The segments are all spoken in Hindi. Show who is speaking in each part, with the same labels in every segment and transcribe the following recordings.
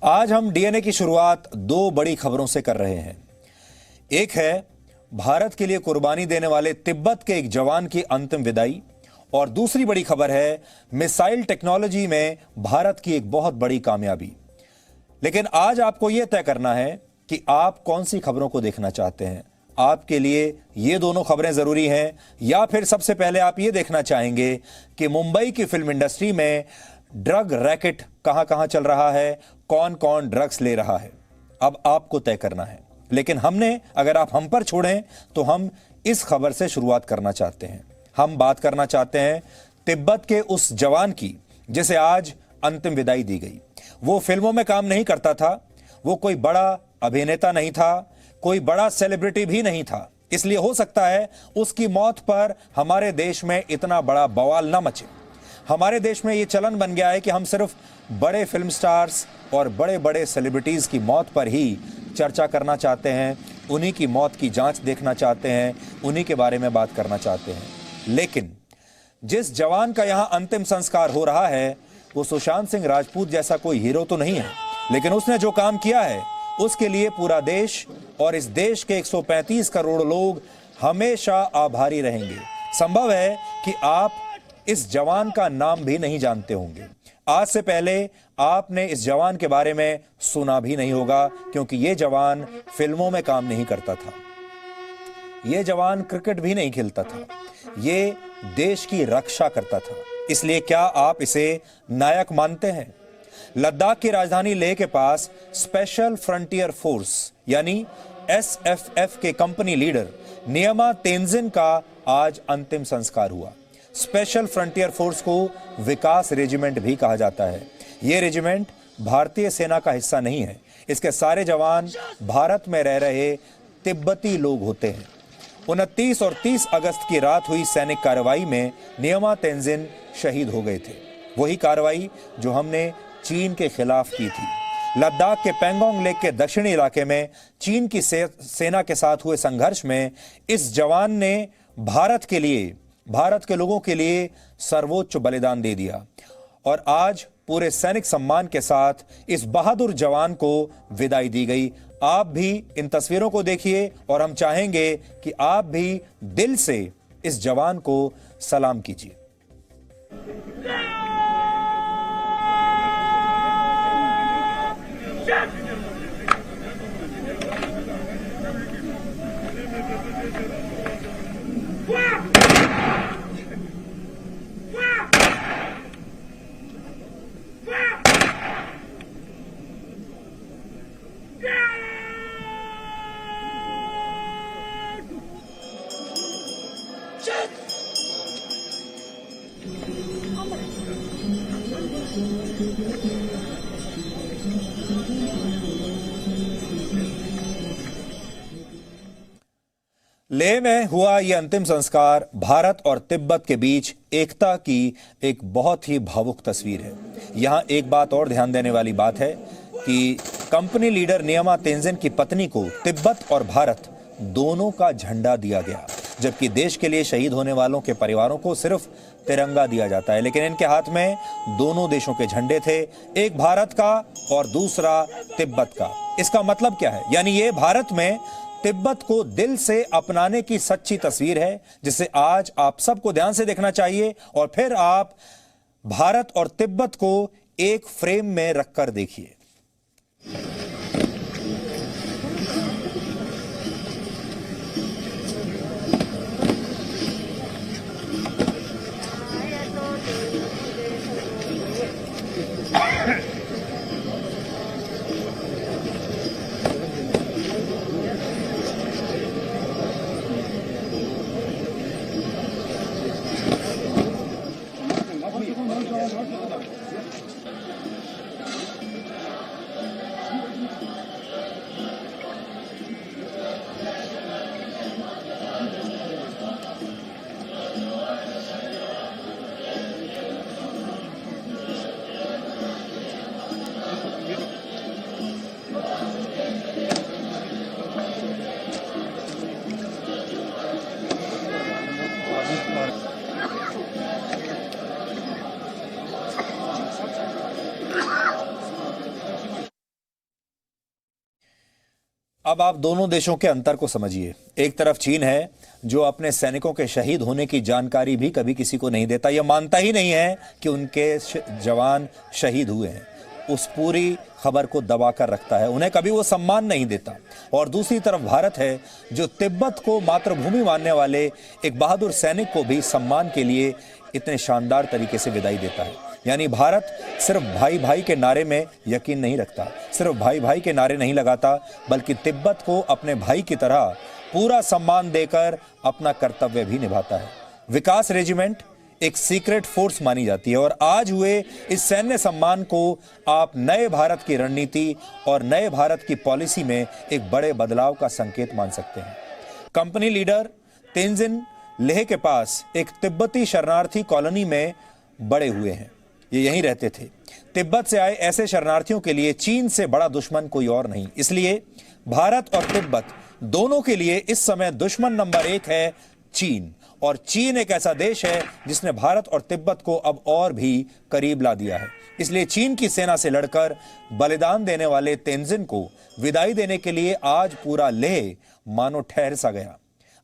Speaker 1: आज हम डीएनए की शुरुआत दो बड़ी खबरों से कर रहे हैं। एक है भारत के लिए कुर्बानी देने वाले तिब्बत के एक जवान की अंतिम विदाई, और दूसरी बड़ी खबर है मिसाइल टेक्नोलॉजी में भारत की एक बहुत बड़ी कामयाबी। लेकिन आज आपको यह तय करना है कि आप कौन सी खबरों को देखना चाहते हैं। आपके लिए ये दोनों खबरें जरूरी हैं, या फिर सबसे पहले आप ये देखना चाहेंगे कि मुंबई की फिल्म इंडस्ट्री में ड्रग रैकेट कहां कहां चल रहा है, कौन कौन ड्रग्स ले रहा है। अब आपको तय करना है। लेकिन अगर आप हम पर छोड़ें तो हम इस खबर से शुरुआत करना चाहते हैं। हम बात करना चाहते हैं तिब्बत के उस जवान की जिसे आज अंतिम विदाई दी गई। वो फिल्मों में काम नहीं करता था, वो कोई बड़ा अभिनेता नहीं था, कोई बड़ा सेलिब्रिटी भी नहीं था। इसलिए हो सकता है उसकी मौत पर हमारे देश में इतना बड़ा बवाल ना मचे। हमारे देश में यह चलन बन गया है कि हम सिर्फ बड़े फिल्म स्टार्स और बड़े बड़े सेलिब्रिटीज की मौत पर ही चर्चा करना चाहते हैं, उन्हीं की मौत की जांच देखना चाहते हैं, उन्हीं के बारे में बात करना चाहते हैं। लेकिन जिस जवान का यहां अंतिम संस्कार हो रहा है वो सुशांत सिंह राजपूत जैसा कोई हीरो तो नहीं है, लेकिन उसने जो काम किया है उसके लिए पूरा देश और इस देश के 135 करोड़ लोग हमेशा आभारी रहेंगे। संभव है कि आप इस जवान का नाम भी नहीं जानते होंगे। आज से पहले आपने इस जवान के बारे में सुना भी नहीं होगा, क्योंकि यह जवान फिल्मों में काम नहीं करता था, यह जवान क्रिकेट भी नहीं खेलता था, ये देश की रक्षा करता था। इसलिए क्या आप इसे नायक मानते हैं? लद्दाख की राजधानी लेह के पास स्पेशल फ्रंटियर फोर्स यानी एसएफएफ के कंपनी लीडर नियमा तेंजिन का आज अंतिम संस्कार हुआ। स्पेशल फ्रंटियर फोर्स को विकास रेजिमेंट भी कहा जाता है। यह रेजिमेंट भारतीय सेना का हिस्सा नहीं है। इसके सारे जवान भारत में रह रहे तिब्बती लोग होते हैं। 29 और 30 अगस्त की रात हुई सैनिक कार्रवाई में नियमा तेंजिन शहीद हो गए थे। वही कार्रवाई जो हमने चीन के खिलाफ की थी। लद्दाख के पेंगोंग लेक के दक्षिणी इलाके में चीन की सेना के साथ हुए संघर्ष में इस जवान ने भारत के लिए, भारत के लोगों के लिए सर्वोच्च बलिदान दे दिया। और आज पूरे सैनिक सम्मान के साथ इस बहादुर जवान को विदाई दी गई। आप भी इन तस्वीरों को देखिए और हम चाहेंगे कि आप भी दिल से इस जवान को सलाम कीजिए। लेह में हुआ यह अंतिम संस्कार भारत और तिब्बत के बीच एकता की एक बहुत ही भावुक तस्वीर है। यहां एक बात और ध्यान देने वाली बात है कि कंपनी लीडर नियमा तेंजिन की पत्नी को तिब्बत और भारत दोनों का झंडा दिया गया, जबकि देश के लिए शहीद होने वालों के परिवारों को सिर्फ तिरंगा दिया जाता है। लेकिन इनके हाथ में दोनों देशों के झंडे थे, एक भारत का और दूसरा तिब्बत का। इसका मतलब क्या है? यानी ये भारत में तिब्बत को दिल से अपनाने की सच्ची तस्वीर है, जिसे आज आप सबको ध्यान से देखना चाहिए और फिर आप भारत और तिब्बत को एक फ्रेम में रखकर देखिए। अब आप दोनों देशों के अंतर को समझिए। एक तरफ चीन है जो अपने सैनिकों के शहीद होने की जानकारी भी कभी किसी को नहीं देता, यह मानता ही नहीं है कि उनके जवान शहीद हुए हैं, उस पूरी खबर को दबाकर रखता है, उन्हें कभी वो सम्मान नहीं देता। और दूसरी तरफ भारत है जो तिब्बत को मातृभूमि मानने वाले एक बहादुर सैनिक को भी सम्मान के लिए इतने शानदार तरीके से विदाई देता है। यानी भारत सिर्फ भाई भाई के नारे में यकीन नहीं रखता, सिर्फ भाई भाई के नारे नहीं लगाता, बल्कि तिब्बत को अपने भाई की तरह पूरा सम्मान देकर अपना कर्तव्य भी निभाता है। विकास रेजिमेंट एक सीक्रेट फोर्स मानी जाती है और आज हुए इस सैन्य सम्मान को आप नए भारत की रणनीति और नए भारत की पॉलिसी में एक बड़े बदलाव का संकेत मान सकते हैं। कंपनी लीडर तेंजिन लेह के पास एक तिब्बती शरणार्थी कॉलोनी में बड़े हुए हैं, ये यहीं रहते थे। तिब्बत से आए ऐसे शरणार्थियों के लिए चीन से बड़ा दुश्मन कोई और नहीं, इसलिए भारत और तिब्बत दोनों के लिए इस समय दुश्मन नंबर 1 है चीन। और चीन एक ऐसा देश है जिसने भारत और तिब्बत को अब और भी करीब ला दिया है। इसलिए चीन की सेना से लड़कर बलिदान देने वाले तेंजिन को विदाई देने के लिए आज पूरा लेह मानो ठहर सा गया।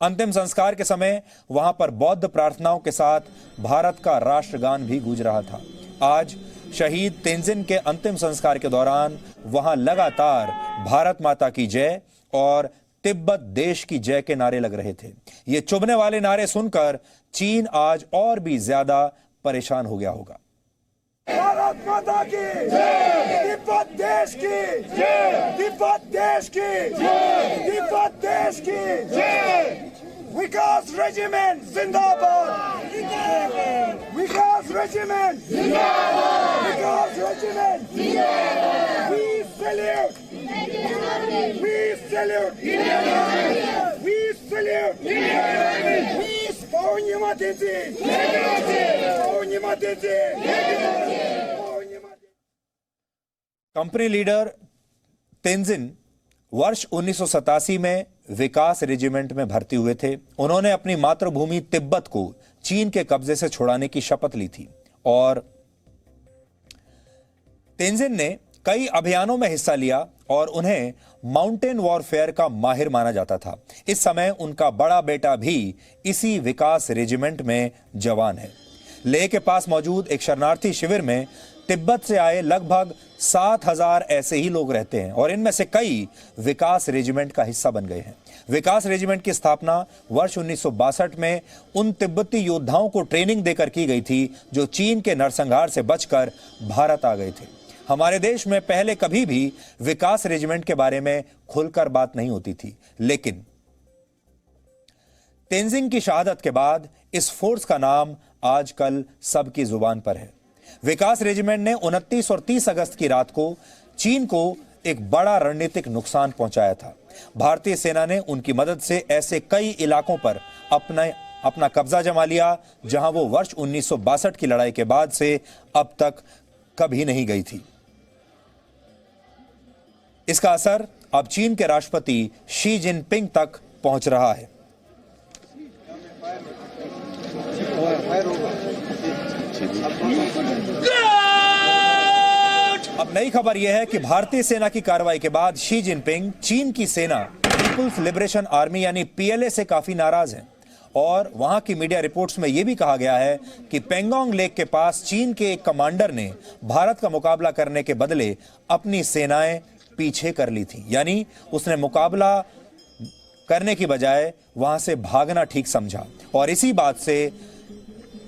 Speaker 1: अंतिम संस्कार के समय वहां पर बौद्ध प्रार्थनाओं के साथ भारत का राष्ट्रगान भी गूंज रहा था। आज शहीद तेंजिन के अंतिम संस्कार के दौरान वहां लगातार भारत माता की जय और तिब्बत देश की जय के नारे लग रहे थे। ये चुभने वाले नारे सुनकर चीन आज और भी ज्यादा परेशान हो गया होगा।
Speaker 2: भारत माता की जय, तिब्बत देश की जय, तिब्बत देश की जय, तिब्बत देश की जय। विकास रेजिमेंट जिंदाबाद, विकास रेजिमेंट जिंदाबाद, विकास रेजिमेंट जिंदाबाद। We salute, we salute, we salute, we Повнima Дети, Повнima Дети, Повнima Дети।
Speaker 1: Company leader Tenzin वर्ष 1987 में विकास रेजिमेंट में भर्ती हुए थे। उन्होंने अपनी मातृभूमि तिब्बत को चीन के कब्जे से छुड़ाने की शपथ ली थी और तेंजिन ने कई अभियानों में हिस्सा लिया और उन्हें माउंटेन वॉरफेयर का माहिर माना जाता था। इस समय उनका बड़ा बेटा भी इसी विकास रेजिमेंट में जवान है। लेह के पास मौजूद एक शरणार्थी शिविर में तिब्बत से आए लगभग 7,000 ऐसे ही लोग रहते हैं और इनमें से कई विकास रेजिमेंट का हिस्सा बन गए हैं। विकास रेजिमेंट की स्थापना वर्ष 1962 में उन तिब्बती योद्धाओं को ट्रेनिंग देकर की गई थी जो चीन के नरसंहार से बचकर भारत आ गए थे। हमारे देश में पहले कभी भी विकास रेजिमेंट के बारे में खुलकर बात नहीं होती थी, लेकिन तेंजिन की शहादत के बाद इस फोर्स का नाम आजकल सबकी जुबान पर है। विकास रेजिमेंट ने 29 और 30 अगस्त की रात को चीन को एक बड़ा रणनीतिक नुकसान पहुंचाया था। भारतीय सेना ने उनकी मदद से ऐसे कई इलाकों पर अपना कब्जा जमा लिया जहां वो वर्ष 1962 की लड़ाई के बाद से अब तक कभी नहीं गई थी। इसका असर अब चीन के राष्ट्रपति शी जिनपिंग तक पहुंच रहा है। अब नई खबर यह है कि भारतीय सेना की कार्रवाई के बाद शी जिनपिंग चीन की सेना पीपुल्स लिबरेशन आर्मी यानी पीएलए से काफी नाराज हैं और वहां की मीडिया रिपोर्ट्स में यह भी कहा गया है कि पेंगोंग लेक के पास चीन के एक कमांडर ने भारत का मुकाबला करने के बदले अपनी सेनाएं पीछे कर ली थी, यानी उसने मुकाबला करने की बजाय वहां से भागना ठीक समझा और इसी बात से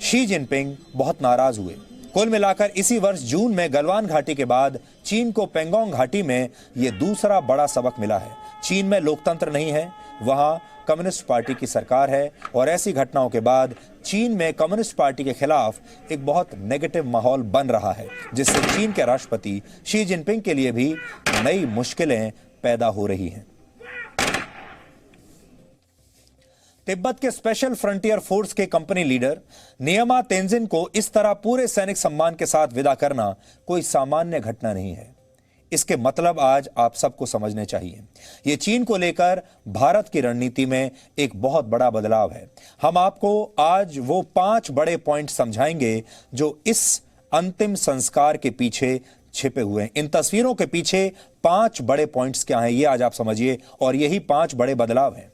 Speaker 1: शी जिनपिंग बहुत नाराज हुए। कुल मिलाकर इसी वर्ष जून में गलवान घाटी के बाद चीन को पेंगोंग घाटी में यह दूसरा बड़ा सबक मिला है। चीन में लोकतंत्र नहीं है, वहां कम्युनिस्ट पार्टी की सरकार है और ऐसी घटनाओं के बाद चीन में कम्युनिस्ट पार्टी के खिलाफ एक बहुत नेगेटिव माहौल बन रहा है, जिससे चीन के राष्ट्रपति शी जिनपिंग के लिए भी नई मुश्किलें पैदा हो रही हैं। तिब्बत के स्पेशल फ्रंटियर फोर्स के कंपनी लीडर नियमा तेंजिन को इस तरह पूरे सैनिक सम्मान के साथ विदा करना कोई सामान्य घटना नहीं है। इसके मतलब आज आप सबको समझने चाहिए। यह चीन को लेकर भारत की रणनीति में एक बहुत बड़ा बदलाव है। हम आपको आज वो 5 बड़े पॉइंट समझाएंगे जो इस अंतिम संस्कार के पीछे छिपे हुए हैं। इन तस्वीरों के पीछे 5 बड़े पॉइंट्स क्या हैं, ये आज आप समझिए, और यही 5 बड़े बदलाव हैं।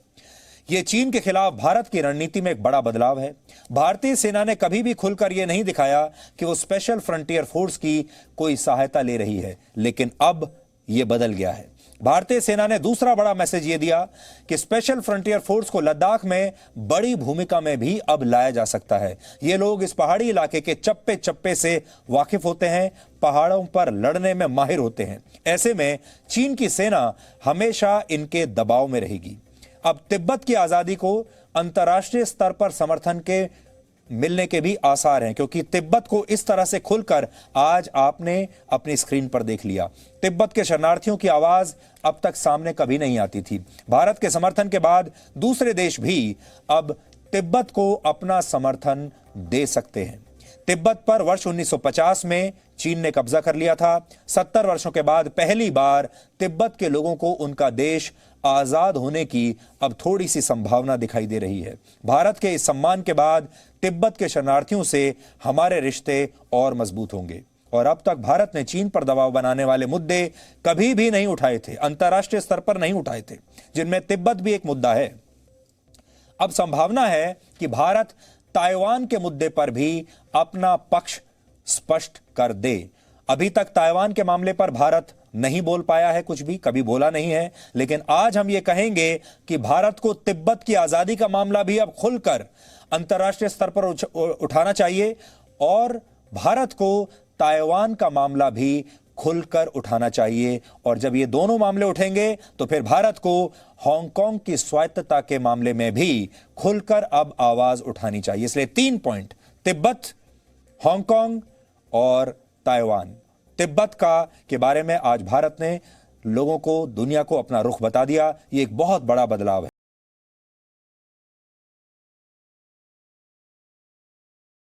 Speaker 1: ये चीन के खिलाफ भारत की रणनीति में एक बड़ा बदलाव है। भारतीय सेना ने कभी भी खुलकर यह नहीं दिखाया कि वो स्पेशल फ्रंटियर फोर्स की कोई सहायता ले रही है, लेकिन अब यह बदल गया है। भारतीय सेना ने दूसरा बड़ा मैसेज यह दिया कि स्पेशल फ्रंटियर फोर्स को लद्दाख में बड़ी भूमिका में भी अब लाया जा सकता है। ये लोग इस पहाड़ी इलाके के चप्पे चप्पे से वाकिफ होते हैं, पहाड़ों पर लड़ने में माहिर होते हैं। ऐसे में चीन की सेना हमेशा इनके दबाव में रहेगी। अब तिब्बत की आजादी को अंतर्राष्ट्रीय स्तर पर समर्थन के मिलने के भी आसार हैं, क्योंकि तिब्बत को इस तरह से खुलकर आज आपने अपनी स्क्रीन पर देख लिया। तिब्बत के शरणार्थियों की आवाज अब तक सामने कभी नहीं आती थी। भारत के समर्थन के बाद दूसरे देश भी अब तिब्बत को अपना समर्थन दे सकते हैं। तिब्बत पर वर्ष 1950 में चीन ने कब्जा कर लिया था। 70 वर्षों के बाद पहली बार तिब्बत के लोगों को उनका देश आजाद होने की अब थोड़ी सी संभावना दिखाई दे रही है। भारत के इस सम्मान के बाद तिब्बत के शरणार्थियों से हमारे रिश्ते और मजबूत होंगे। और अब तक भारत ने चीन पर दबाव बनाने वाले मुद्दे कभी भी नहीं उठाए थे, अंतर्राष्ट्रीय स्तर पर नहीं उठाए थे, जिनमें तिब्बत भी एक मुद्दा है। अब संभावना है कि भारत ताइवान के मुद्दे पर भी अपना पक्ष स्पष्ट कर दे। अभी तक ताइवान के मामले पर भारत नहीं बोल पाया है, कुछ भी कभी बोला नहीं है, लेकिन आज हम ये कहेंगे कि भारत को तिब्बत की आजादी का मामला भी अब खुलकर अंतर्राष्ट्रीय स्तर पर उठाना चाहिए और भारत को ताइवान का मामला भी खुलकर उठाना चाहिए। और जब ये दोनों मामले उठेंगे तो फिर भारत को हांगकांग की स्वायत्तता के मामले में भी खुलकर अब आवाज उठानी चाहिए। इसलिए 3 पॉइंट, तिब्बत, हांगकांग और ताइवान। तिब्बत के बारे में आज भारत ने लोगों को, दुनिया को अपना रुख बता दिया। ये एक बहुत बड़ा बदलाव है।